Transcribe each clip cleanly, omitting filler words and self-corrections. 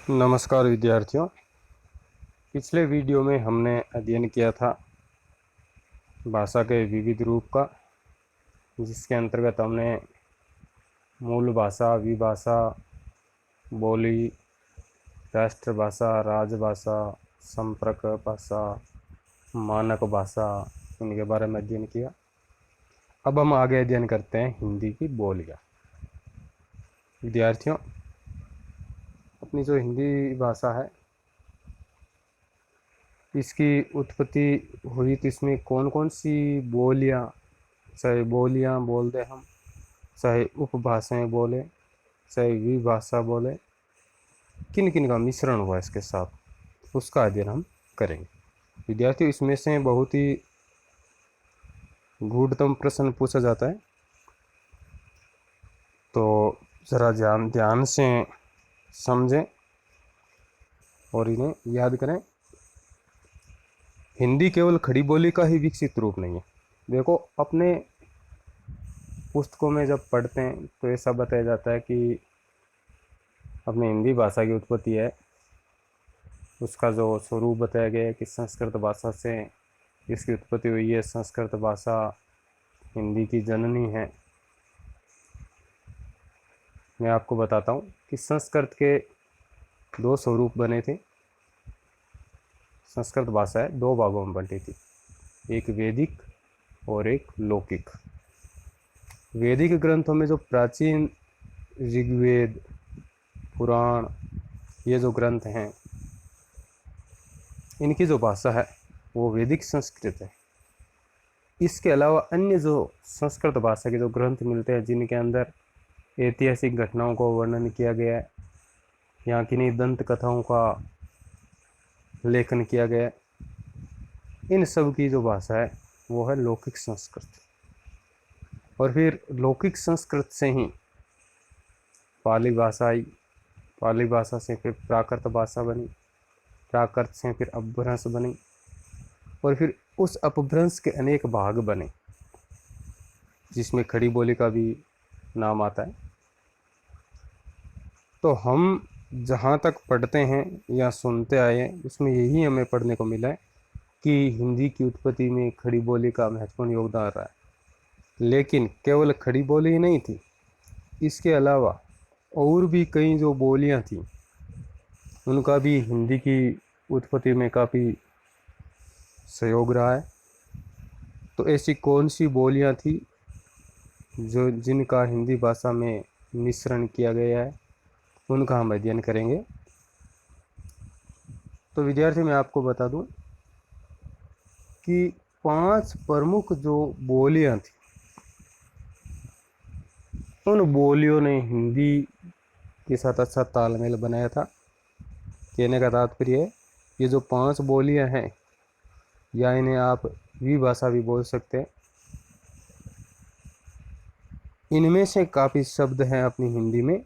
नमस्कार विद्यार्थियों। पिछले वीडियो में हमने अध्ययन किया था भाषा के विविध रूप का, जिसके अंतर्गत हमने मूल भाषा, विभाषा, बोली, राष्ट्रभाषा, राजभाषा, संपर्क भाषा, मानक भाषा, इनके बारे में अध्ययन किया। अब हम आगे अध्ययन करते हैं हिंदी की बोलियाँ। विद्यार्थियों, अपनी जो हिंदी भाषा है, इसकी उत्पत्ति हुई तो इसमें कौन कौन सी बोलियाँ, चाहे बोलियाँ बोल दे हम, चाहे उपभाषाएं बोले, चाहे विभाषा बोले, किन किन का मिश्रण हुआ इसके साथ, उसका अध्ययन हम करेंगे। विद्यार्थियों, इसमें से बहुत ही गूढ़तम प्रश्न पूछा जाता है, तो ज़रा ध्यान से समझें और इन्हें याद करें। हिंदी केवल खड़ी बोली का ही विकसित रूप नहीं है। देखो, अपने पुस्तकों में जब पढ़ते हैं तो ऐसा बताया जाता है कि अपनी हिंदी भाषा की उत्पत्ति है, उसका जो स्वरूप बताया गया है कि संस्कृत भाषा से इसकी उत्पत्ति हुई है, संस्कृत भाषा हिंदी की जननी है। मैं आपको बताता हूँ कि संस्कृत के दो स्वरूप बने थे। संस्कृत भाषा है दो भागों में बंटी थी, एक वैदिक और एक लौकिक। वैदिक ग्रंथों में जो प्राचीन ऋग्वेद, पुराण, ये जो ग्रंथ हैं, इनकी जो भाषा है वो वैदिक संस्कृत है। इसके अलावा अन्य जो संस्कृत भाषा के जो ग्रंथ मिलते हैं, जिनके अंदर ऐतिहासिक घटनाओं को वर्णन किया गया है, यहाँ किन्हीं दंत कथाओं का लेखन किया गया है, इन सब की जो भाषा है वो है लौकिक संस्कृत। और फिर लौकिक संस्कृत से ही पाली भाषा आई, पाली भाषा से फिर प्राकृत भाषा बनी, प्राकृत से फिर अपभ्रंश बनी, और फिर उस अपभ्रंश के अनेक भाग बने, जिसमें खड़ी बोली का भी नाम आता है। तो हम जहाँ तक पढ़ते हैं या सुनते आए हैं, उसमें यही हमें पढ़ने को मिला है कि हिंदी की उत्पत्ति में खड़ी बोली का महत्वपूर्ण योगदान रहा है। लेकिन केवल खड़ी बोली ही नहीं थी, इसके अलावा और भी कई जो बोलियां थी, उनका भी हिंदी की उत्पत्ति में काफ़ी सहयोग रहा है। तो ऐसी कौन सी बोलियां थी जिनका हिंदी भाषा में मिश्रण किया गया है, उनका हम अध्ययन करेंगे। तो विद्यार्थी, मैं आपको बता दूं कि 5 प्रमुख जो बोलियां थी, उन बोलियों ने हिंदी के साथ अच्छा तालमेल बनाया था। कहने का तात्पर्य है, ये जो 5 बोलियां हैं, या इन्हें आप विभाषा भी बोल सकते हैं, इनमें से काफ़ी शब्द हैं अपनी हिंदी में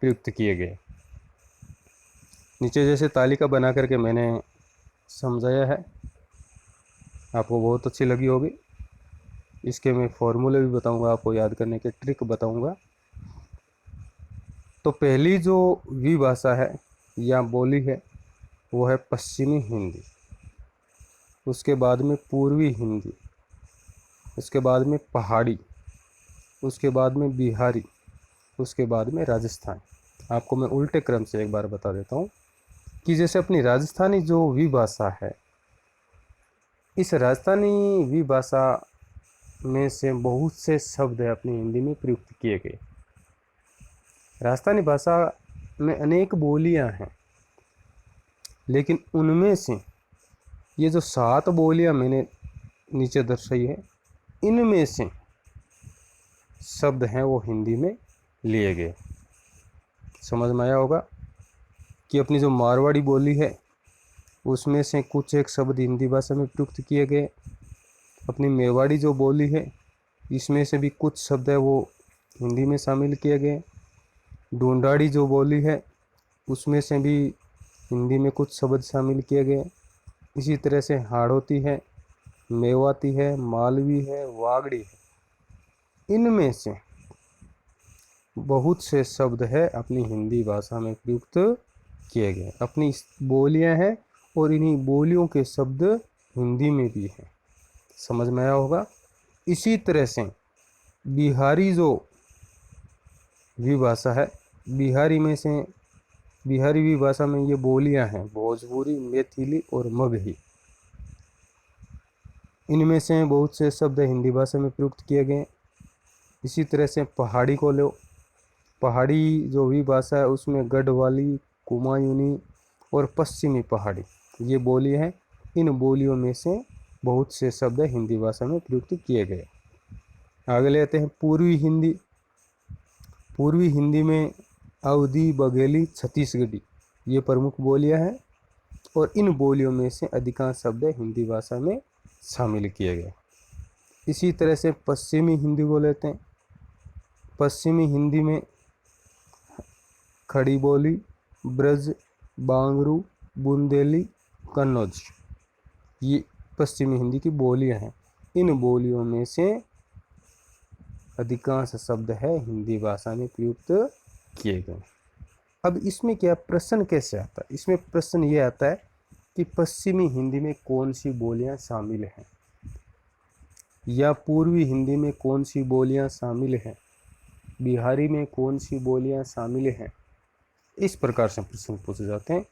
प्रयुक्त किए गए। नीचे जैसे तालिका बना करके मैंने समझाया है, आपको बहुत अच्छी लगी होगी। इसके मैं फॉर्मूले भी बताऊंगा, आपको याद करने के ट्रिक बताऊंगा। तो पहली जो विभाषा है या बोली है वो है पश्चिमी हिंदी, उसके बाद में पूर्वी हिंदी, उसके बाद में पहाड़ी, उसके बाद में बिहारी, उसके बाद में राजस्थानी। आपको मैं उल्टे क्रम से एक बार बता देता हूँ कि जैसे अपनी राजस्थानी जो विभाषा है, इस राजस्थानी विभाषा में से बहुत से शब्द है अपनी हिंदी में प्रयुक्त किए गए। राजस्थानी भाषा में अनेक बोलियां हैं, लेकिन उनमें से ये जो 7 बोलियां मैंने नीचे दर्शाई है, इनमें से शब्द हैं वो हिंदी में लिए गए। समझ में आया होगा कि अपनी जो मारवाड़ी बोली है, उसमें से कुछ एक शब्द हिंदी भाषा में प्रयुक्त किए गए। अपनी मेवाड़ी जो बोली है, इसमें से भी कुछ शब्द है वो हिंदी में शामिल किए गए। ढूंढाड़ी जो बोली है, उसमें से भी हिंदी में कुछ शब्द शामिल किए गए। इसी तरह से हाड़ौती है, मेवाती है, मालवी है, वागड़ी है, इनमें से बहुत से शब्द है अपनी हिंदी भाषा में प्रयुक्त किए गए। अपनी बोलियां हैं और इन्हीं बोलियों के शब्द हिंदी में भी हैं। समझ में आया होगा। इसी तरह से बिहारी जो विभाषा है, बिहारी में से बिहारी विभाषा में ये बोलियां हैं भोजपुरी, मैथिली और मगही। इनमें से बहुत से शब्द हिंदी भाषा में प्रयुक्त किए गए। इसी तरह से पहाड़ी को लो, पहाड़ी जो विभाषा है उसमें गढ़वाली, कुमायूनी और पश्चिमी पहाड़ी ये बोली है। इन बोलियों में से बहुत से शब्द हिंदी भाषा में प्रयुक्त किए गए। आगे लेते हैं पूर्वी हिंदी। पूर्वी हिंदी में अवधी, बघेली, छत्तीसगढ़ी ये प्रमुख बोलियां हैं और इन बोलियों में से अधिकांश शब्द हिंदी भाषा में शामिल किए गए। इसी तरह से पश्चिमी हिंदी को लेते हैं। पश्चिमी हिंदी में खड़ी बोली, ब्रज, बांगरू, बुंदेली, कन्नौज ये पश्चिमी हिंदी की बोलियां हैं। इन बोलियों में से अधिकांश शब्द है हिंदी भाषा में प्रयुक्त किए गए। अब इसमें क्या प्रश्न कैसे आता है? इसमें प्रश्न ये आता है कि पश्चिमी हिंदी में कौन सी बोलियां शामिल हैं, या पूर्वी हिंदी में कौन सी बोलियां शामिल हैं, बिहारी में कौन सी बोलियां शामिल हैं। इस प्रकार से प्रश्न पूछे जाते हैं।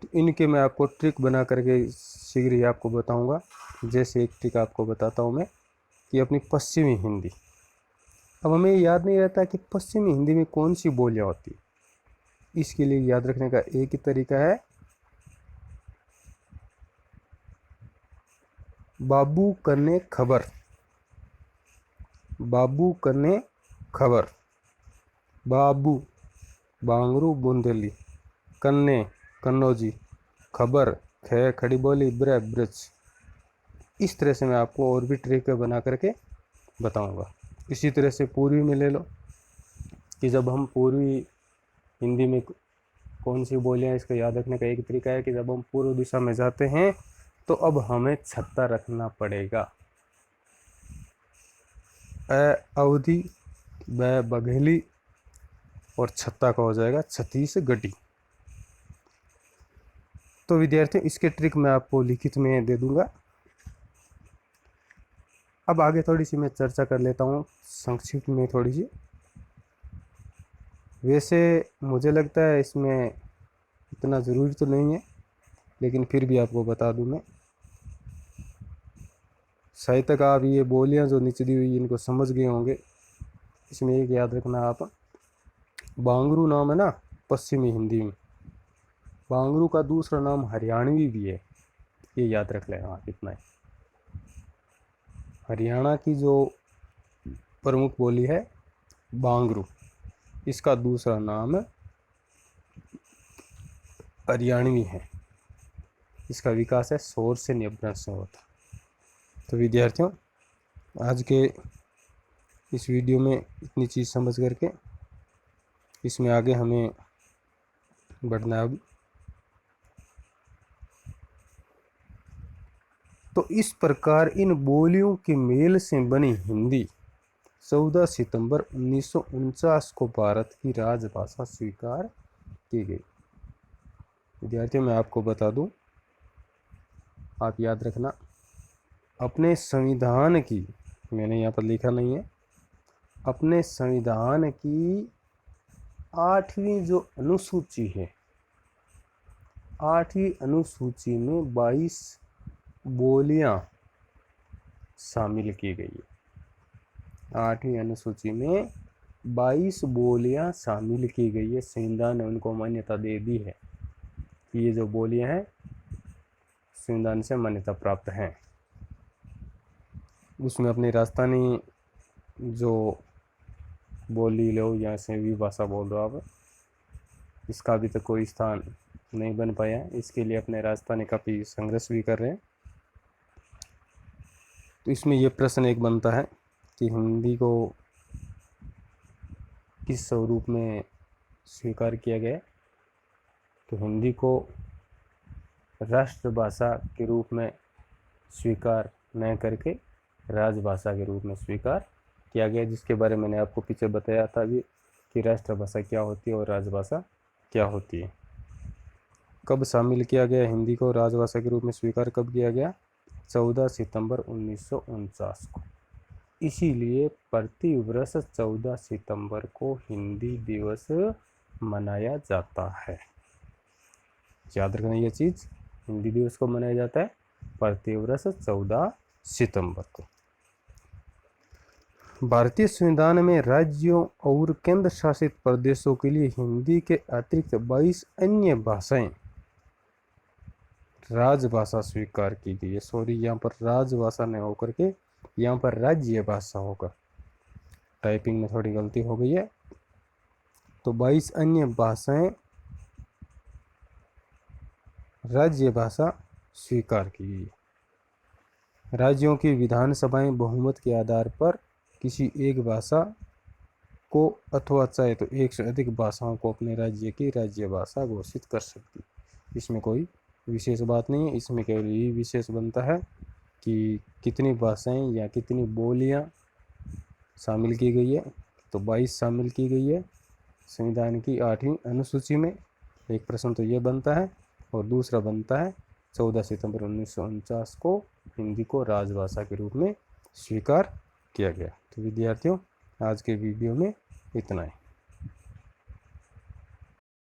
तो इनके मैं आपको ट्रिक बना करके शीघ्र ही आपको बताऊंगा। जैसे एक ट्रिक आपको बताता हूं मैं कि अपनी पश्चिमी हिंदी, अब हमें याद नहीं रहता कि पश्चिमी हिंदी में कौन सी बोलियां होती है। इसके लिए याद रखने का एक ही तरीका है, बाबू कन्ने खबर, बाबू कन्ने खबर, बाबू बांगरू बुंदेली, कन्ने कन्नौजी, खबर खे खड़ी बोली, ब्रज। इस तरह से मैं आपको और भी ट्रिक बना करके बताऊंगा। इसी तरह से पूर्वी में ले लो कि जब हम पूर्वी हिंदी में कौन सी बोलियां, इसको याद रखने का एक तरीका है कि जब हम पूर्व दिशा में जाते हैं तो अब हमें छत्ता रखना पड़ेगा। अवधी, ब बघेली और छत्ता का हो जाएगा छत्तीसगढ़ी। तो विद्यार्थियों इसके ट्रिक मैं आपको लिखित में दे दूंगा। अब आगे थोड़ी सी मैं चर्चा कर लेता हूँ संक्षिप्त में थोड़ी सी। वैसे मुझे लगता है इसमें इतना ज़रूरी तो नहीं है, लेकिन फिर भी आपको बता दूं मैं। शायद तक आप ये बोलियां जो नीचे दी हुई इनको समझ गए होंगे। इसमें एक याद रखना आप, बांगरू नाम है ना पश्चिमी हिंदी में, बांगरू का दूसरा नाम हरियाणवी भी है, ये याद रख लेना इतना ही। हरियाणा की जो प्रमुख बोली है बांगरू, इसका दूसरा नाम हरियाणवी है। इसका विकास है शोर से नियंत्रण से होता। तो विद्यार्थियों आज के इस वीडियो में इतनी चीज़ समझ करके इसमें आगे हमें बढ़ना है। तो इस प्रकार इन बोलियों के मेल से बनी हिंदी 14 सितंबर 1949 को भारत की राजभाषा स्वीकार की गई। विद्यार्थियों मैं आपको बता दूं, आप याद रखना, अपने संविधान की, मैंने यहाँ पर लिखा नहीं है, अपने संविधान की 8वीं जो अनुसूची है, 8वीं अनुसूची में 22 बोलियां शामिल की गई है। 8वीं अनुसूची में 22 बोलियां शामिल की गई है। संविधान ने उनको मान्यता दे दी है कि ये जो बोलियां हैं संविधान से मान्यता प्राप्त हैं। उसमें अपनी राजस्थानी जो बोली लो या संवी भाषा बोल दो आप, इसका अभी तक कोई स्थान नहीं बन पाया। इसके लिए अपने राजस्थानी काफ़ी संघर्ष भी कर रहे हैं। तो इसमें ये प्रश्न एक बनता है कि हिंदी को किस स्वरूप में स्वीकार किया गया। तो हिंदी को राष्ट्रभाषा के रूप में स्वीकार न करके राजभाषा के रूप में स्वीकार किया गया, जिसके बारे में मैंने आपको पीछे बताया था अभी कि राष्ट्रभाषा क्या होती है और राजभाषा क्या होती है। कब शामिल किया गया हिंदी को राजभाषा के रूप में स्वीकार कब किया गया? 14 सितंबर 1949 को। इसीलिए प्रतिवर्ष 14 सितंबर को हिंदी दिवस मनाया जाता है। याद रखना ये चीज़, हिंदी दिवस को मनाया जाता है प्रतिवर्ष 14 सितंबर को। भारतीय संविधान में राज्यों और केंद्र शासित प्रदेशों के लिए हिंदी के अतिरिक्त 22 अन्य भाषाएं राजभाषा स्वीकार की गई है। सॉरी, यहाँ पर राजभाषा नहीं होकर के यहाँ पर राज्य भाषा होगा, टाइपिंग में थोड़ी गलती हो गई है। तो 22 अन्य भाषाएं राज्य भाषा स्वीकार की गई है। राज्यों की विधानसभाएं बहुमत के आधार पर किसी एक भाषा को अथवा चाहे तो एक से अधिक भाषाओं को अपने राज्य की राज्य भाषा घोषित कर सकती है। इसमें कोई विशेष बात नहीं है। इसमें केवल यही विशेष बनता है कि कितनी भाषाएं या कितनी बोलियां शामिल की गई है। तो 22 शामिल की गई है संविधान की 8वीं अनुसूची में। एक प्रश्न तो ये बनता है, और दूसरा बनता है 14 सितंबर 1949 को हिंदी को राजभाषा के रूप में स्वीकार किया गया। तो विद्यार्थियों, आज के वीडियो में इतना ही।